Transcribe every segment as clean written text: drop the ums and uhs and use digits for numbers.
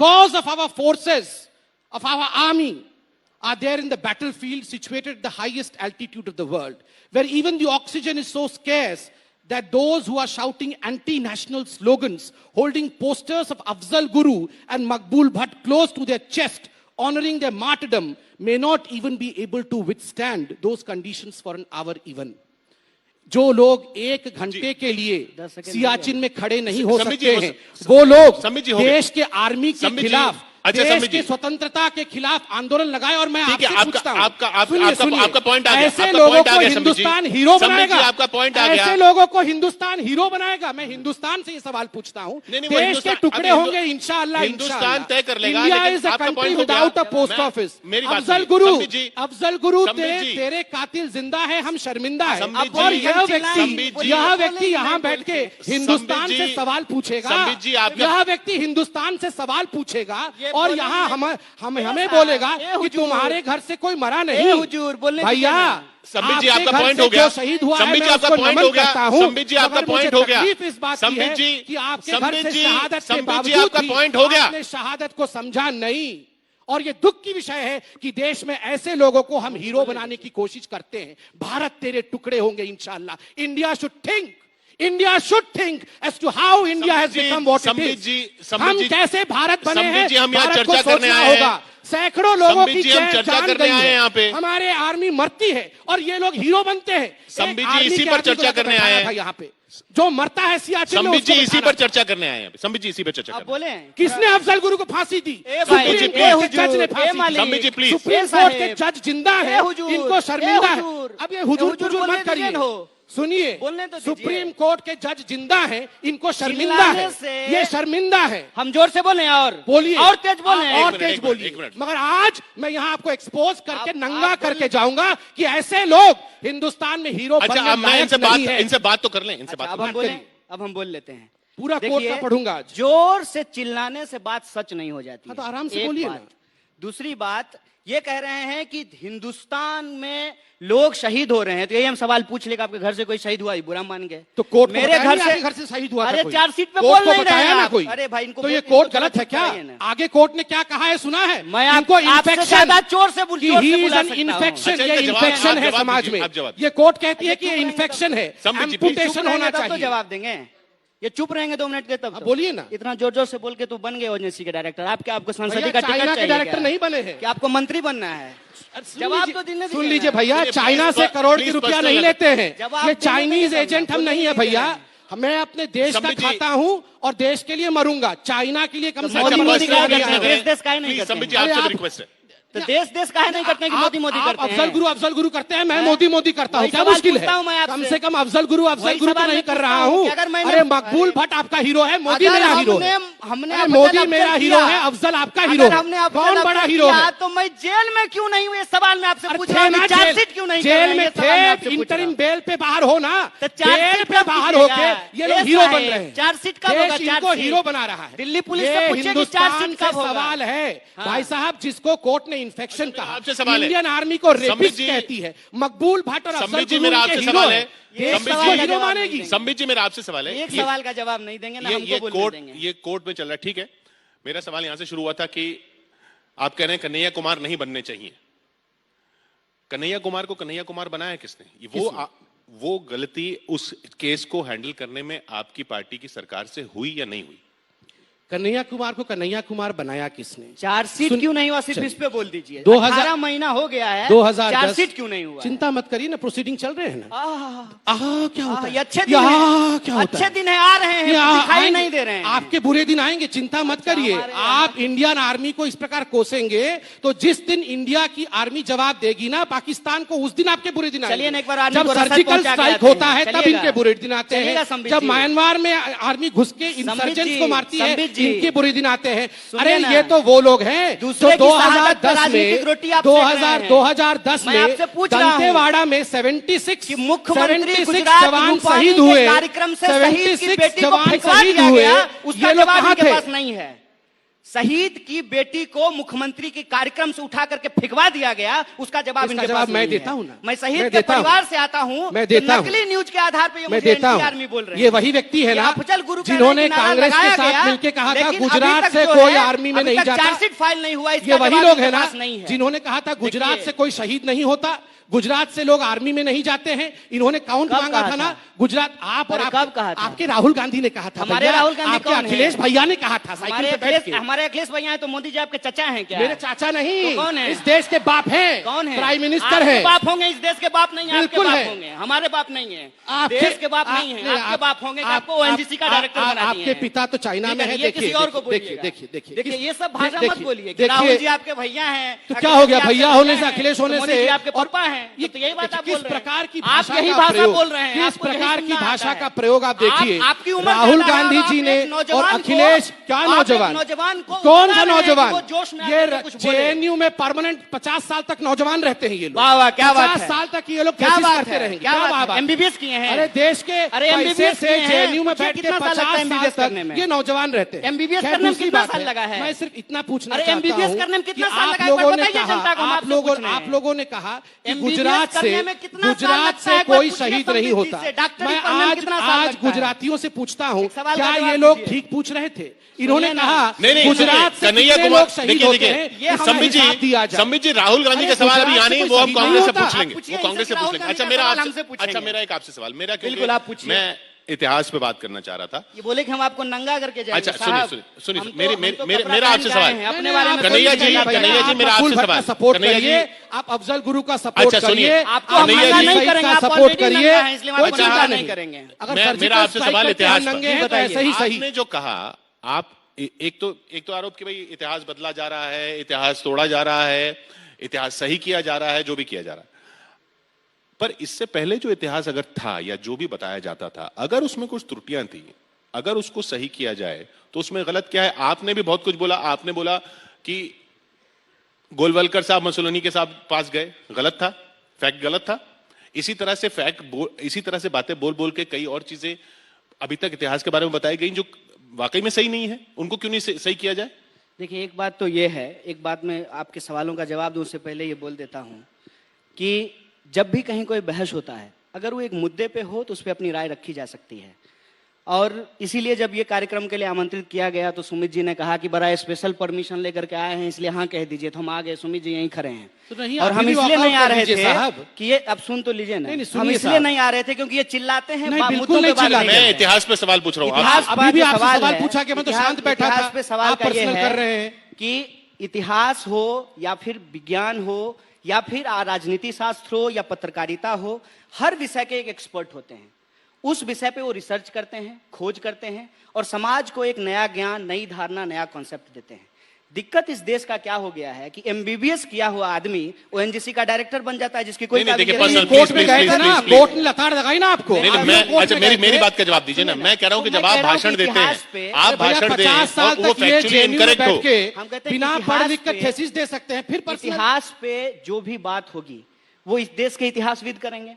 cause of our forces, of our army, are there in the battlefield situated at the highest altitude of the world, where even the oxygen is so scarce that those who are shouting anti-national slogans, holding posters of Afzal Guru and Maqbool Bhatt close to their chest, honoring their martyrdom, may not even be able to withstand those conditions for an hour even. जो लोग एक घंटे के लिए सियाचिन में खड़े नहीं हो सकते हैं, वो लोग देश के आर्मी के खिलाफ, देश की स्वतंत्रता के खिलाफ आंदोलन लगाए। और मैं आपसे पूछता हूं, आपका पॉइंट आ गया, ऐसे लोगों को हिंदुस्तान हीरो बनाएगा? आपका पॉइंट आ गया। ऐसे लोगों को हिंदुस्तान हीरो बनाएगा? मैं हिंदुस्तान से ये सवाल पूछता हूं। देश के टुकड़े होंगे इंशाअल्लाह, हिंदुस्तान तय कर लेगा। India is a country without a post office. Afzal Guru तेरे कातिल जिंदा है, हम शर्मिंदा है। और यह व्यक्ति यहाँ बैठ के हिंदुस्तान से सवाल पूछेगा, यह व्यक्ति हिंदुस्तान से सवाल पूछेगा और यहाँ हमें बोलेगा कि तुम्हारे घर से कोई मरा नहीं। भैया, संबित जी आपका पॉइंट हो गया। शहीद हुआ संबित जी आपका पॉइंट हो गया। संबित जी आपका पॉइंट हो गया। संबित जी, कि आपके घर से शहादत के संबित जी आपका पॉइंट हो गया। आपने शहादत को समझा नहीं। और ये दुख की विषय है कि देश में ऐसे लोगों को हम हीरो बनाने की कोशिश करते हैं। भारत तेरे टुकड़े होंगे इंशाअल्लाह। India should think as to how India has become what it is. हम कैसे भारत बने हैं, भारत को सोचना होगा। सैकड़ों लोगों की जान गई है, हमारे आर्मी मरती है और ये लोग हीरो बनते हैं। संबित जी इसी पर चर्चा करने आए हैं यहाँ पे। जो मरता है सियाचिन में, संबित जी इसी पर चर्चा करने आए हैं। संबित जी इसी पर चर्चा बोले किसने अफजल गुरु को फांसी दी? संबित जी सुप्रीम कोर्ट के जज जिंदा है, इनको शर्मिंदा है। अब ये हुजूर मत करिए, सुनिए, सुप्रीम कोर्ट के जज जिंदा हैं, इनको शर्मिंदा है, ये शर्मिंदा है। हम जोर से बोले और बोलिए, और तेज बोले, और तेज बोलिए। मगर आज मैं यहाँ आपको एक्सपोज करके नंगा करके जाऊंगा कि ऐसे लोग हिंदुस्तान में हीरो बनने लायक नहीं है। इनसे बात तो कर लें, इनसे बात। अब हम बोल लेते हैं, पूरा कोर्ट का पढ़ूंगा आज। जोर से चिल्लाने से बात सच नहीं हो जाती। तो आराम से बोलिए ना। दूसरी बात ये कह रहे हैं कि हिंदुस्तान में लोग शहीद हो रहे हैं, तो यही हम सवाल पूछ ले, आपके घर से कोई शहीद हुआ, बुरा मान गए तो कोर्ट मेरे घर से शहीद हुआ? अरे चार्जशीट पे बोल नहीं रहे हैं कोई। अरे भाई, इनको तो ये कोर्ट गलत है क्या? आगे कोर्ट ने क्या कहा है सुना है? मैं आपको इन्फेक्शन चोर से इन्फेक्शन, ये इन्फेक्शन है समाज में। ये कोर्ट कहती है कि ये इन्फेक्शन है, एम्पुटेशन होना चाहिए। जवाब देंगे, ये चुप रहेंगे 2 मिनट के तब तो। बोलिए ना। इतना जोर जोर से बोल के तो बन गए एजेंसी के डायरेक्टर। आपको संसदीय का टिकट चाहिए? डायरेक्टर नहीं बने हैं, कि आपको मंत्री बनना है? जवाब तो दिलने सुन लीजिए भैया, चाइना से करोड़ की रुपया नहीं लेते हैं, ये चाइनीज एजेंट हम नहीं है भैया। मैं अपने देश का खाता हूँ और देश के लिए मरूंगा। चाइना के लिए कम से कम देश का नहीं करते, तो देश का है नहीं करते हैं कि मोदी करते हैं। अफजल गुरु करते हैं, मैं मोदी करता हूँ, क्या मुश्किल है? कम से कम अफजल गुरु तो नहीं कर रहा हूँ। अरे मकबूल भट्ट आपका हीरो है, मोदी मेरा हीरो है। मोदी मेरा हीरो है, अफजल आपका हीरो है, कौन बड़ा हीरो है? तो मैं जेल में क्यों नहीं हूँ, ये सवाल मैं आपसे पूछ रहा हूँ। चार्जशीट क्यों नहीं? जेल में थे, इंटरिम बेल पे बाहर हो ना, बेल पे बाहर होके ये लोग हीरो बन रहे हैं। चार्जशीट कब होगा? इनको हीरो बना रहा है दिल्ली पुलिस से पूछेगी चार्जशीट कब होगा? सवाल है भाई साहब, जिसको कोर्ट ने इन्फेक्शन कहा, इंडियन आर्मी को रेपिस्ट कहती है, मकबूल भट्ट और अफजल गुरु मेरा आपसे सवाल है, हीरो मानेगी? संबित जी मेरा आपसे सवाल है, एक सवाल का जवाब नहीं देंगे ना, ये कोर्ट में चल रहा है, ठीक है। मेरा सवाल यहां से शुरू हुआ था कि आप कह रहे हैं कन्हैया कुमार नहीं बनने चाहिए। कन्हैया कुमार को कन्हैया कुमार बनाया किसने? वो गलती उस केस को हैंडल करने में आपकी पार्टी की सरकार से हुई या नहीं हुई? कन्हैया कुमार को कन्हैया कुमार बनाया किसने? चार्जशीट क्यों नहीं हुआ? सिर्फ इस पे बोल दीजिए। 18 महीना हो गया है, 2010 चार्जशीट क्यों नहीं हुआ? चिंता मत करिए ना, प्रोसीडिंग चल रहे हैं ना। क्या होता है? अच्छे दिन है, क्या होता अच्छे दिन है, आ रहे हैं, दिखाई नहीं दे रहे हैं। आपके बुरे दिन आएंगे, चिंता मत करिए। आप इंडियन आर्मी को इस प्रकार कोसेंगे तो जिस दिन इंडिया की आर्मी जवाब देगी ना पाकिस्तान को, उस दिन आपके बुरे दिन आएंगे। एक बार जब सर्जिकल स्ट्राइक होता है तब इनके बुरे दिन आते हैं। जब म्यांमार में आर्मी घुस के इंसर्जेंट्स को मारती है, इनके बुरे दिन हैं। अरे ये तो वो लोग हैं जो 2010 में 2010 में दंतेवाड़ा में 76 जवान शहीद हुए, कार्यक्रम से 76 जवान शहीद हुए। उसका जवाब इनके पास नहीं है। शहीद की बेटी को मुख्यमंत्री के कार्यक्रम से उठा करके फेंकवा दिया गया, उसका जवाब इसका इनके जवाब पास मैं नहीं देता है। हूं ना। मैं शहीद मैं के देता हूं। परिवार से आता हूं, मैं देता हूं। नकली न्यूज के आधार पर ये मैं मुझे देता एंटी हूं। आर्मी बोल रहे हैं। ये वही व्यक्ति है ये ना अफजल गुरु कह रहे हैं जिन्होंने कि नारा कांग्रेस के लगाया साथ गया, मिलकर कहा था लेकिन अभी गुजरात तक से जो कोई है, आर्मी में अभी नहीं तक जाता। चार्जशीट फाइल नहीं हुआ, ये इसका वही जवाब लोग इनके है ना पास नहीं है। जिन्होंने कहा था गुजरात देखिए। से कोई शहीद नहीं होता, गुजरात से लोग आर्मी में नहीं जाते हैं। इन्होंने काउंट कब मांगा कहा था ना था? गुजरात। आप और अरे कब कहा था? आपके राहुल गांधी ने कहा था। हमारे भैया, राहुल गांधी आपके कौन है? अखिलेश भैया ने कहा था साइकिल हमारे पे बैठ के। हमारे अखिलेश भैया है तो मोदी जी आपके चचा हैं क्या? मेरे चाचा नहीं, तो कौन है? इस देश के बाप हैं। कौन है? प्राइम मिनिस्टर आपके है। बाप होंगे, इस देश के बाप नहीं है। आपके बिल्कुल बाप है। होंगे, हमारे बाप नहीं है। आपके- देश के बाप नहीं है, आपके बाप होंगे कि आपको ओएनजीसी का डायरेक्टर बना दिए आपके हैं। पिता तो चाइना ठीक में है, है। ये किसी और को देखिए बोलिएगा। देखिए देखिए देखिए ये सब भाषा देखिए, मत बोलिए कि देखिए, राहुल जी आपके भैया हैं, तो क्या हो गया? अखिलेश जी भैया आपके होने से हैं, अखिलेश होने तो मोदी से जी आपके और पापा हैं। ये तो यही बात आप किस बोल रहे हैं। प्रकार की आप भाषा यही का भाषा प्रयोग, बोल रहे हैं, किस आपको यही प्रकार की सुनना भाषा आता का है। प्रयोग आप देखिए। आपकी उम्र राहुल ज्यादा है और गांधी आप जी एक ने और नौजवान को- अखिलेश क्या आप एक नौजवान नौजवान को कौन बता सा रहे हैं कि नौजवान? वो जोश में ये आकर कुछ बोले। जेएनयू में परमानेंट 50 साल तक नौजवान रहते हैं ये लोग। वाह, वाह, क्या बात 50 है। साल तक ये लोग क्या थेसिस बात करते है? रहेंगे। क्या बात है? बात? MBBS किए हैं। अरे देश के अरे पैसे MBBS से किए हैं। जेएनयू में पूछिए बैठ के कितना साल लगता 50 है साल MBBS तक करने में? ये नौजवान रहते हैं। MBBS खैर, करने में दूसरी कितना बात साल लगा है? मैं सिर्फ इतना पूछना अरे चाहता MBBS हूं करने में कि कितना साल आप लगा है? लोगों ने बताइए जनता को, हम कहा आपसे पूछ रहे हैं। आप लोगों ने कहा कि MBBS गुजरात से करने में कितना साल गुजरात लगता से है? एक बार कोई पूछिए शहीद नहीं संबित जी होता। से, डॉक्टरी मैं पढ़ने में आज कितना साल आज लगता है? गुजरातियों से पूछता हूं एक सवाल का क्या जवाब ये लोग दीजिए। ठीक पूछ रहे थे? इन्होंने सुनिए ना। कहा नहीं गुजरात से कन्हैया कितने कुमार लोग शहीद होते हैं ये इसका संबित हिसाब दिया जी जाए। संबित जी राहुल गांधी अरे का सवाल अभी गुजरात आने से ही कोई वो हम शहीद कांग्रेस से नहीं पूछ होता। लेंगे, पूछिए वो कांग्रेस से इनसे पूछ कि लेंगे। राहुल अच्छा गांधी मेरा का सवाल आपसे हमसे पूछेंगे। अच्छा मेरा एक आपसे सवाल मेरा क्योंकि बिल्कुल, आप पूछिए। मैं इतिहास पे बात करना चाह रहा था। ये बोले कि हम आपको नंगा करके जाएंगे। अच्छा साहब, सुनिए हम तो- मेरे हम मेरे तो मेरे कपड़ा मेरा पहन आपसे के आए सवाल हैं, अपने नहीं, बारे में आप कन्हैया कोई जी, नहीं बताइए। कन्हैया जी, आप मेरा मकबूल आपसे भट्ट का सवाल। सपोर्ट कन्हैया जी- करिए, आप अफजल गुरु का सपोर्ट अच्छा, सुनिए। करिए, आपको आप हम कन्हैया मना जी- नहीं करेंगे, का आप सपोर्ट already करिए, नंगा हैं, इसलिए हम कोई आपको चिंता मना नहीं नहीं करेंगे। अगर मेरा सर्जिकल आपसे स्ट्राइक सवाल करते इतिहास हैं पर। नंगे हैं तो बताइए। ऐसे ही सही। आपने जो कहा आप एक तो आरोप कि भाई इतिहास बदला जा रहा है, इतिहास तोड़ा जा रहा है, इतिहास सही किया जा रहा है, जो भी किया जा रहा है। पर इससे पहले जो इतिहास अगर था या जो भी बताया जाता था, अगर उसमें कुछ त्रुटियां थी, अगर उसको सही किया जाए तो उसमें गलत क्या है? आपने भी बहुत कुछ बोला। आपने बोला कि गोलवलकर साहब मुसोलिनी के साथ पास गए, गलत था, फैक्ट गलत था। इसी तरह से बातें बोल बोल के कई और चीजें अभी तक इतिहास के बारे में बताई गई जो वाकई में सही नहीं है। उनको क्यों नहीं सही किया जाए? देखिए एक बात तो ये है, एक बात मैं आपके सवालों का जवाब दूं उससे पहले ये बोल देता हूं कि जब भी कहीं कोई बहस होता है, अगर वो एक मुद्दे पे हो तो उस पर अपनी राय रखी जा सकती है। और इसीलिए जब ये कार्यक्रम के लिए आमंत्रित किया गया तो सुमित जी ने कहा कि बड़ा स्पेशल परमिशन लेकर के आए हैं, इसलिए हाँ कह दीजिए। तो हम आ गए, सुमित जी यहीं खड़े हैं। तो नहीं, और आप हम भी इसलिए walkout नहीं आ कर रहे दीजिए थे साहब। कि ये अब सुन तो लीजिए ना, नहीं, हम सुनिए इसलिए साहब। नहीं आ रहे थे क्योंकि ये चिल्लाते हैं, नहीं, बिल्कुल मुद्दों नहीं पे बात चिल्लाते। करते मैं हैं। इतिहास पे सवाल पूछ रहा हूं। इतिहास आप- पर अभी भी जो आपसे सवाल सवाल है, पूछा कि मैं तो इतिहास- शांत बैठा इतिहास था। पे सवाल आप का ये पर्सनल है कर रहे हैं। कि इतिहास हो या फिर विज्ञान हो या फिर राजनीति शास्त्र हो या पत्रकारिता हो, हर विषय के एक एक्सपर्ट होते हैं। उस विषय पे वो रिसर्च करते हैं, खोज करते हैं और समाज को एक नया ज्ञान, नई धारणा, नया कॉन्सेप्ट देते हैं। दिक्कत इस देश का क्या हो गया है कि एमबीबीएस किया हुआ आदमी ओएनजीसी का डायरेक्टर बन जाता है, जिसकी कोई नहीं, देखिए, काबिलियत personal, नहीं। कोर्ट में गए थे ना, please, कोर्ट ने लताड़ लगाई ना आपको। नहीं, आप मैं कोर्ट अच्छा में गए मेरी थे। बात का जवाब दीजिए ना। मैं कह रहा हूं कि तो जब मैं आप कह रहा हूं भाषण कि देते इतिहास पे- हैं, आप भैया, भाषण दें 50 साल और वो तक ये फैक्चुअली जेएनयू में इनकरेक्ट बैठ हो। के हम कहते हैं कि बिना इतिहास पढ़ लिख कर पे- थेसिस दे सकते हैं। फिर पर्सनल इतिहास पे जो भी बात होगी वो इस देश के इतिहासविद करेंगे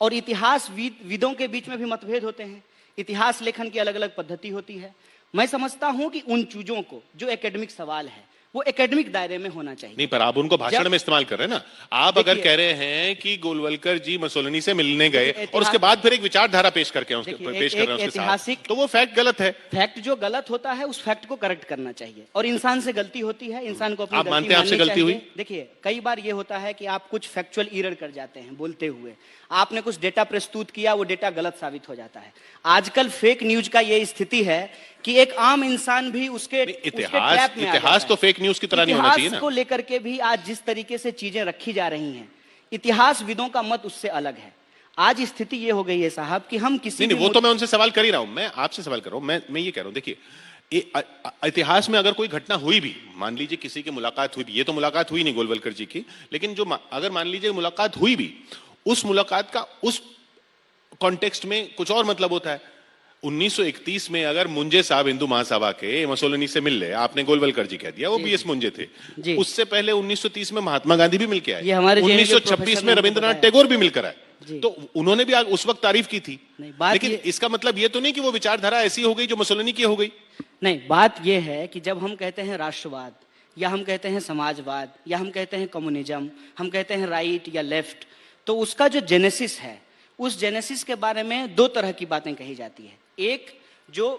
और इतिहासविदों के बीच में भी मतभेद होते हैं। इतिहास लेखन की अलग अलग पद्धति होती है। मैं समझता हूं कि उन चीजों को जो एकेडमिक सवाल है वो एकेडमिक दायरे में होना चाहिए। नहीं, पर आप उनको भाषण जब- में इस्तेमाल कर रहे हैं ना। आप अगर देखिए- कह रहे हैं कि गोलवलकर जी मुसोलिनी से मिलने गए देखिए, और उसके बाद फिर एक विचारधारा पेश करके देखिए, पेश कर रहे हैं एक उसके साथ, ऐतिहासिक- तो वो फैक्ट गलत है। फैक्ट जो गलत होता है उस फैक्ट को करेक्ट करना चाहिए और इंसान से गलती होती है, इंसान को अपनी आप गलती मानते हैं आपसे माननी गलती चाहिए। हुई? देखिए कई बार ये होता है कि आप कुछ फैक्चुअल एरर कर जाते हैं बोलते हुए, आपने कुछ डेटा प्रस्तुत किया, वो डेटा गलत साबित हो जाता है। आजकल फेक न्यूज का ये स्थिति है कि एक आम इंसान भी उसके इतिहास ट्रैप में आ इतिहास जाता तो है। फेक न्यूज की तरह नहीं होना चाहिए इतिहास ना। को लेकर के भी आज जिस तरीके से चीजें रखी जा रही हैं, इतिहासविदों का मत उससे अलग है। आज स्थिति ये हो गई है साहब कि हम किसी नहीं, भी वो तो मैं उनसे सवाल कर ही रहा हूं। मैं आपसे सवाल कर रहा हूं। मैं ये कह रहा हूं, देखिए इतिहास में अगर कोई घटना हुई भी, मान लीजिए किसी की मुलाकात हुई भी, ये तो मुलाकात हुई नहीं गोलवलकर जी की, लेकिन जो अगर मान लीजिए मुलाकात हुई भी, उस मुलाकात का उस कॉन्टेक्स्ट में कुछ और मतलब होता है। 1931 में अगर मुंजे साहब हिंदू महासभा के मुसोलिनी से मिल रहे, आपने गोलवलकर जी कह दिया, वो बीएस मुंजे थे। जी। उससे पहले 1930 में महात्मा गांधी भी मिलके आए, ये हमारे JNU के 1926 प्रोफेसर में ने रविंद्रनाथ बताया। टैगोर भी मिलकर आए। जी। तो उन्होंने भी उस वक्त तारीफ की थी। नहीं, बात लेकिन इसका मतलब ये तो नहीं कि वो विचारधारा ऐसी हो गई जो मुसोलिनी की हो गई। नहीं, बात यह है कि जब हम कहते हैं राष्ट्रवाद या हम कहते हैं समाजवाद या हम कहते हैं कम्युनिज्म, हम कहते हैं राइट या लेफ्ट, तो उसका जो जेनेसिस है, उस जेनेसिस के बारे में दो तरह की बातें कही जाती है। एक जो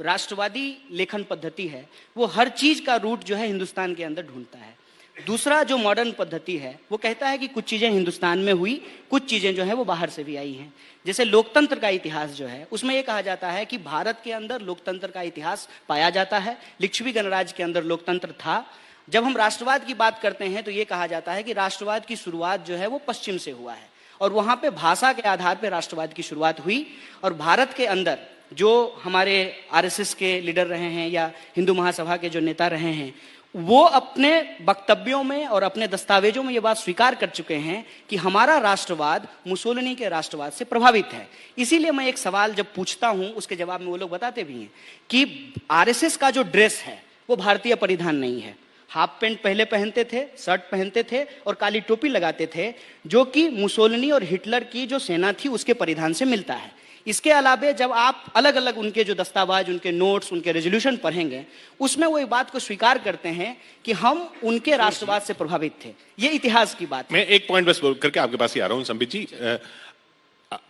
राष्ट्रवादी लेखन पद्धति है वो हर चीज का रूट जो है हिंदुस्तान के अंदर ढूंढता है। दूसरा जो मॉडर्न पद्धति है वो कहता है कि कुछ चीजें हिंदुस्तान में हुई, कुछ चीजें जो है वो बाहर से भी आई हैं। जैसे लोकतंत्र का इतिहास जो है उसमें ये कहा जाता है कि भारत के अंदर लोकतंत्र का इतिहास पाया जाता है, लिच्छवी गणराज्य के अंदर लोकतंत्र था। जब हम राष्ट्रवाद की बात करते हैं तो ये कहा जाता है कि राष्ट्रवाद की शुरुआत जो है वो पश्चिम से हुआ है और वहां पे भाषा के आधार पर राष्ट्रवाद की शुरुआत हुई। और भारत के अंदर जो हमारे आरएसएस के लीडर रहे हैं या हिंदू महासभा के जो नेता रहे हैं वो अपने वक्तव्यों में और अपने दस्तावेजों में ये बात स्वीकार कर चुके हैं कि हमारा राष्ट्रवाद मुसोलिनी के राष्ट्रवाद से प्रभावित है। इसीलिए मैं एक सवाल जब पूछता हूं उसके जवाब में वो लोग बताते भी हैं कि आरएसएस का जो ड्रेस है वो भारतीय परिधान नहीं है। हाफ पैंट पहले पहनते थे, शर्ट पहनते थे और काली टोपी लगाते थे, जो कि मुसोलिनी और हिटलर की जो सेना थी उसके परिधान से मिलता है। इसके अलावे जब आप अलग अलग उनके जो दस्तावेज, उनके नोट्स, उनके रेजोल्यूशन पढ़ेंगे उसमें वो एक बात को स्वीकार करते हैं कि हम उनके राष्ट्रवाद से प्रभावित थे। ये इतिहास की बात है। मैं एक पॉइंट बस करके आपके पास ही आ रहा हूं संबित जी।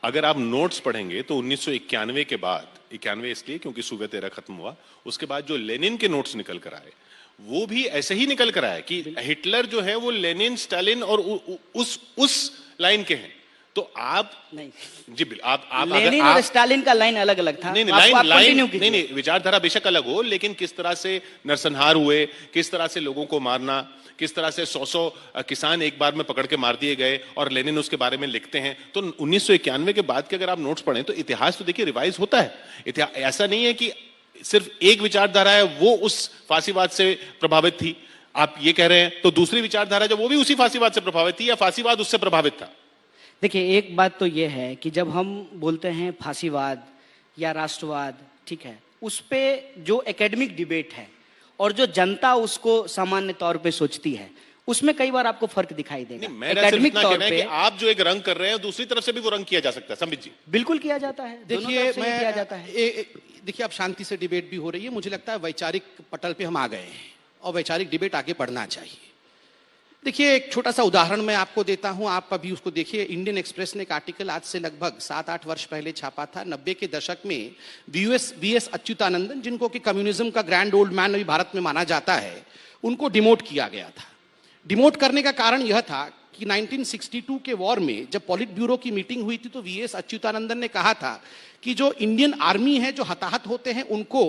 अगर आप नोट्स पढ़ेंगे तो 1991 के बाद, 91 इसलिए क्योंकि सोवियत एरा खत्म हुआ, उसके बाद जो लेनिन के नोट्स निकल कर आए वो भी ऐसे ही निकल कर आए कि हिटलर जो है वो लेनिन, स्टालिन और उस लाइन के हैं। तो आप नहीं जी आप लेनिन और स्टालिन का लाइन अलग अलग था। नहीं नहीं, विचारधारा बेशक अलग हो, लेकिन किस तरह से नरसंहार हुए, किस तरह से लोगों को मारना, किस तरह से 100 किसान एक बार में पकड़ के मार दिए गए और लेनिन उसके बारे में लिखते हैं। तो 1991 के बाद के अगर आप नोट्स पढ़ें तो इतिहास तो देखिए रिवाइज होता है। ऐसा नहीं है कि सिर्फ एक विचारधारा है वो उस फांसीवाद से प्रभावित थी, आप ये कह रहे हैं, तो दूसरी विचारधारा जो वो भी उसी फांसीवाद से प्रभावित थी या फांसीवाद उससे प्रभावित था। देखिए, एक बात तो यह है कि जब हम बोलते हैं फांसीवाद या राष्ट्रवाद, ठीक है, उस पे जो एकेडमिक डिबेट है और जो जनता उसको सामान्य तौर पे सोचती है उसमें कई बार आपको फर्क दिखाई देगा। एकेडमिक तौर पे आप जो एक रंग कर रहे हैं दूसरी तरफ से भी वो रंग किया जा सकता है। संबित जी बिल्कुल किया जाता है। देखिए किया जाता है। देखिए अब शांति से डिबेट भी हो रही है, मुझे लगता है वैचारिक पटल पे हम आ गए हैं और वैचारिक डिबेट आगे बढ़ना चाहिए। देखिए एक छोटा सा उदाहरण मैं आपको देता हूं, आप अभी उसको देखिए। इंडियन एक्सप्रेस ने एक आर्टिकल आज से लगभग 7-8 वर्ष पहले छापा था। 90 के दशक में वीएस अच्युतानंदन, जिनको कि कम्युनिज्म का ग्रैंड ओल्ड मैन अभी भारत में माना जाता है, उनको डिमोट किया गया था। डिमोट करने का कारण यह था कि 1962 के वॉर में जब पॉलिट ब्यूरो की मीटिंग हुई थी तो वीएस अच्युतानंदन ने कहा था कि जो इंडियन आर्मी है, जो हताहत होते हैं, उनको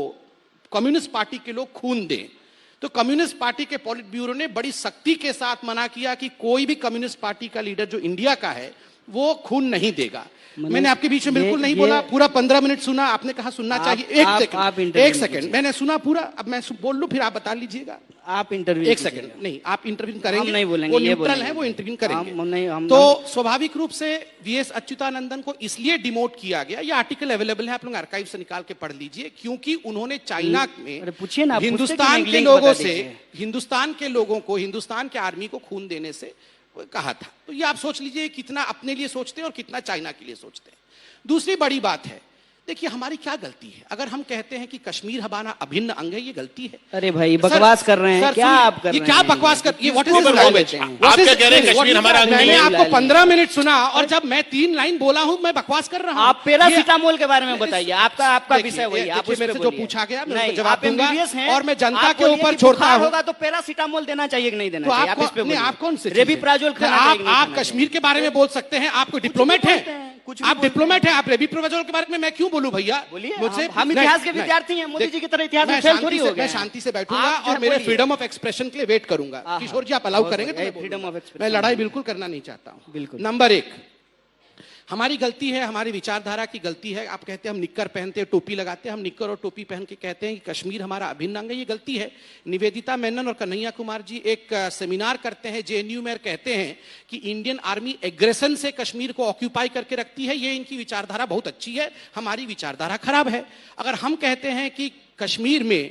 कम्युनिस्ट पार्टी के लोग खून दें। तो कम्युनिस्ट पार्टी के पॉलिट ब्यूरो ने बड़ी सख्ती के साथ मना किया कि कोई भी कम्युनिस्ट पार्टी का लीडर जो इंडिया का है वो खून नहीं देगा। मैंने आपके बीच में बिल्कुल नहीं बोला, पूरा 15 मिनट सुना, आपने कहा सुनना चाहिए। एक सेकंड मैंने सुना पूरा, अब मैं बोल लूं फिर आप बता लीजिएगा। आप इंटरव्यू एक सेकंड नहीं, आप इंटरव्यू करेंगे, हम नहीं बोलेंगे, वो ये न्यूट्रल है, वो इंटरव्यू करेंगे। हम तो स्वाभाविक रूप से वीएस अच्युतानंदन को इसलिए डिमोट किया गया, ये आर्टिकल अवेलेबल है, आप लोग आर्काइव से निकाल के पढ़ लीजिए, क्योंकि उन्होंने चाइना में पूछिए ना हिंदुस्तान के लोगों से, हिंदुस्तान के लोगों को, हिंदुस्तान के आर्मी को खून देने से कहा था। तो ये आप सोच लीजिए कितना अपने लिए सोचते हैं और कितना चाइना के लिए सोचते हैं। दूसरी बड़ी बात है, देखिए हमारी क्या गलती है अगर हम कहते हैं कि कश्मीर हमारा अभिन्न अंग है, ये गलती है। अरे भाई बकवास कर रहे हैं क्या आप कर रहे हैं? ये क्या बकवास कर, ये व्हाट इज लैंग्वेज? आप क्या कह रहे हैं कश्मीर हमारा अंग नहीं है? मैंने आपको 15 मिनट सुना और जब मैं 3 लाइन बोला हूं मैं बकवास कर रहा हूं। आप पैरासिटामोल के बारे में बताइए, आपका विषय वही, आप मेरे से जो पूछा गया मैं जवाब दूंगा हैं और मैं जनता के ऊपर छोड़ता हूं। होगा तो पैरासिटामोल देना चाहिए कि नहीं देना चाहिए? आप इस पे आप कौन से रेबीप्राजोल खाना चाहिए? आप कश्मीर के बारे में बोल सकते हैं, आप कोई डिप्लोमेट है? आप डिप्लोमेट हैं, आप रेबीप्राजोल के बारे में मैं क्यों बोलूं भैया? मुझसे हम इतिहास के विद्यार्थी हैं, मोदी जी की तरह इतिहास में फेल थोड़ी हो गए। मैं शांति से बैठूंगा और मेरे फ्रीडम ऑफ एक्सप्रेशन के लिए वेट करूंगा। किशोर जी आप अलाउ करेंगे तो फ्रीडम ऑफ एक्सप्रेशन, मैं लड़ाई बिल्कुल करना नहीं चाहता हूं। बिल्कुल। नंबर 1 हमारी गलती है, हमारी विचारधारा की गलती है। आप कहते हैं हम निक्कर पहनते हैं, टोपी लगाते हैं, हम निक्कर और टोपी पहन के कहते हैं कि कश्मीर हमारा अभिन्न अंग है, ये गलती है। निवेदिता मेनन और कन्हैया कुमार जी एक सेमिनार करते हैं जेएनयू में, कहते हैं कि इंडियन आर्मी एग्रेशन से कश्मीर को ऑक्यूपाई करके रखती है। ये इनकी विचारधारा बहुत अच्छी है, हमारी विचारधारा खराब है। अगर हम कहते हैं कि कश्मीर में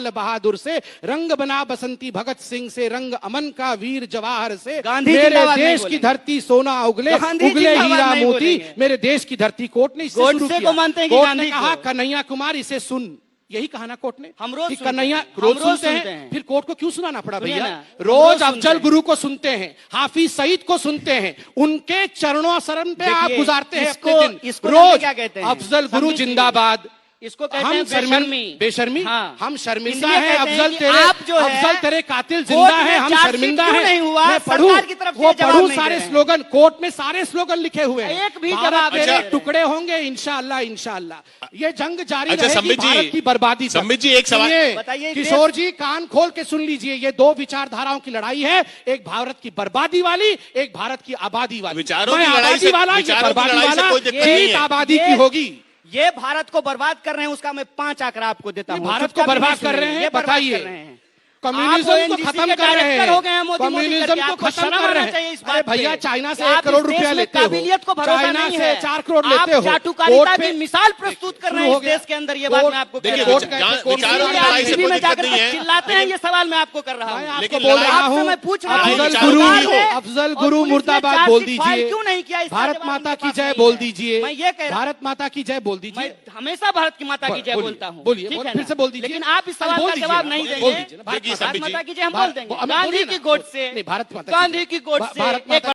लाल बहादुर से, रंग बना बसंती भगत सिंह से, रंग अमन का वीर जवाहर से, गांधी मेरे जिंदाबाद नहीं देश की बोलेंगे। धरती सोना उगले, गांधी उगले जिंदाबाद हीरा नहीं मोती, बोलेंगे। मेरे देश की धरती। कोर्ट ने इससे गोडसे शुरू किया। को मानते हैं कि कोर्ट गांधी ने कहा को? कन्हैया कुमार इसे सुन, यही कहा ना कोर्ट ने। हम रोज कि सुनते कन्हैया हैं। रोज हम रोज सुनते सुनते हैं, हैं। फिर कोर्ट को क्यों सुनाना पड़ा सुनिए भैया? ना, हम रोज रोज सुनते अफजल हैं। गुरु को सुनते हैं, हाफिज सईद को सुनते हैं, उनके चरणों शरण पे आप देखिए, गुजारते हैं अपने इसको- दिन। इसको जानते रोज क्या कहते हैं? अफजल गुरु समझिए। जिंदाबाद, इसको कहते हम हैं बेशर्मी। बेशर्मी हाँ। हम शर्मिंदा इसलिए हैं। कहते हैं अफजल कि तेरे आप जो है, अफजल तेरे कातिल कोर्ट जिंदा में है, हम चार्जशीट शर्मिंदा क्यों हैं। नहीं हुआ? मैं सरकार पढ़ूं की तरफ से वो जवाब पढ़ूं नहीं दे सारे रहे हैं। स्लोगन, कोर्ट में सारे स्लोगन लिखे हुए हैं। एक भी भारत जवाब तेरे नहीं दे रहे टुकड़े होंगे इंशाअल्लाह इंशाअल्लाह। ये जंग जारी अच्छा, रहेगी संबित जी, भारत की बर्बादी तक। संबित जी, एक सवाल- सुनिए, बताइए, किशोर जी कान खोल के सुन लीजिए, ये दो विचारधाराओं की लड़ाई है, एक भारत की बर्बादी वाली, एक भारत की आबादी वाली। विचारों मैं की लड़ाई आबादी से- वाला, ये विचारों की बर्बादी लड़ाई से वाला, कोई दिक्कत नहीं जीत है। आबादी ये- की होगी। ये भारत को बर्बाद कर रहे हैं, उसका मैं 5 आंकड़ा आपको देता हूं। भारत को चुपचाप बर्बाद नहीं कर रहे सुनेंगे, हैं, ये बर्बाद बताइए। कर रहे हैं। कम्युनिज्म आप को ONGC खत्म के कर रहे डायरेक्टर हैं, हो गए हैं मोदी मोदी कम्युनिज्म करके, को आपको खत्म शर्म कर आना रहे हैं। चाहिए इस अरे बात पे। भैया, चाइना से कि 1 आप करोड़ इस देश रुपया में लेते हो, काबिलियत को भरोसा चाइना नहीं से है। 4 करोड़ आप लेते हो, चाटुकारिता कोर्ट की पे- मिसाल प्रस्तुत कर रहे हैं हो इस गया। देश के अंदर, ये बात मैं आपको कह देखिए, रहा हूं। विचारों की इसलिए आप लड़ाई से टीवी कोई में दिक्कत जाकर नहीं है। चिल्लाते हैं, ये सवाल मैं आपको कर रहा मैं हूं। आपको लेकिन बोल रहा आपसे हूं, मैं पूछ रहा हूं, अफजल विचारों गुरु की हो। अफजल और गुरु पुलिस ने मुर्दाबाद चार्जशीट बोल फाइल दीजिए। क्यों नहीं किया? इसका भारत जवाब माता उनके की पास जय नहीं बोल है। दीजिए। मैं ये कह रहा हूं, भारत माता की जय बोल मैं दीजिए। हमेशा भारत की माता की जय बोलिए, बोलता हूँ। बोलिए, ठीक है फिर ना? से बोल दीजिए। लेकिन आप इस सवाल बोल का दीजिए जवाब ना, नहीं बोल देंगे। दीजिए ना, देखिए, भारत संबित माता जी, की जय हम भा- बोल देंगे। हमें गांधी बोलिए की ना, गोद से, नहीं, भारत माता की गांधी जय। की गोद से भारत एक माता